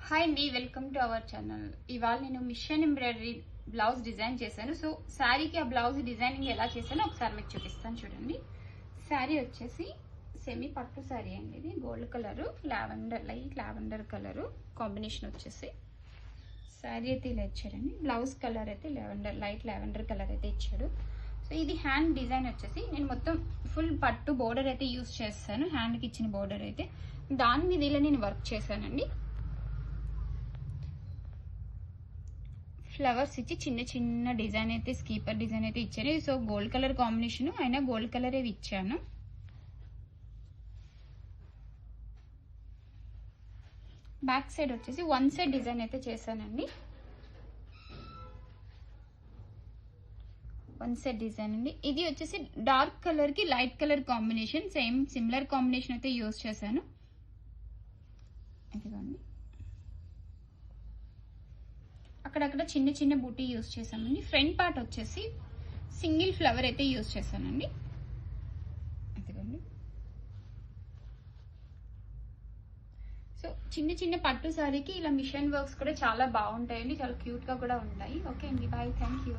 Hi అండి, welcome to our channel. ఇవాళ నేను మిషన్ ఎంబ్రాయిడరీ బ్లౌజ్ డిజైన్ చేశాను. సో శారీకి ఆ బ్లౌజ్ డిజైనింగ్ ఎలా చేశానో ఒకసారి మీకు చూపిస్తాను చూడండి. శారీ వచ్చేసి సెమీ పట్టు శారీ అండి. ఇది gold colour, light lavender colour combination వచ్చేసి శారీ అయితే ఇలా ఇచ్చారండి. బ్లౌజ్ కలర్ అయితే లైట్ లావెండర్ కలర్ అయితే ఇచ్చాడు. సో ఇది హ్యాండ్ డిజైన్ వచ్చేసి నేను మొత్తం ఫుల్ పట్టు బోర్డర్ అయితే యూస్ చేస్తాను. హ్యాండ్కి ఇచ్చిన బోర్డర్ అయితే దాని మీద ఇలా నేను వర్క్ చేశానండి. ఫ్లవర్స్ ఇచ్చి చిన్న చిన్న డిజైన్ అయితే స్కీపర్ డిజైన్ అయితే ఇచ్చాను. సో గోల్డ్ కలర్ కాంబినేషన్ అయినా గోల్డ్ కలర్ ఇచ్చాను. బ్యాక్ సైడ్ వచ్చేసి వన్ సైడ్ డిజైన్ అయితే చేశానండి. వన్ సైడ్ డిజైన్ అండి. ఇది వచ్చేసి డార్క్ కలర్ కి light colour combination, same similar combination అయితే యూజ్ చేశాను. ఇదిగోండి, అక్కడక్కడ చిన్న చిన్న బూటీ యూజ్ చేశానండి. ఫ్రంట్ పార్ట్ వచ్చేసి సింగిల్ ఫ్లవర్ అయితే యూజ్ చేశానండి. అదిగోండి. సో చిన్న చిన్న పట్టు సారీకి ఇలా మిషన్ వర్క్స్ కూడా చాలా బాగుంటాయండి, చాలా క్యూట్ గా కూడా ఉంటాయి. ఓకే అండి, బాయ్, థ్యాంక్ యూ.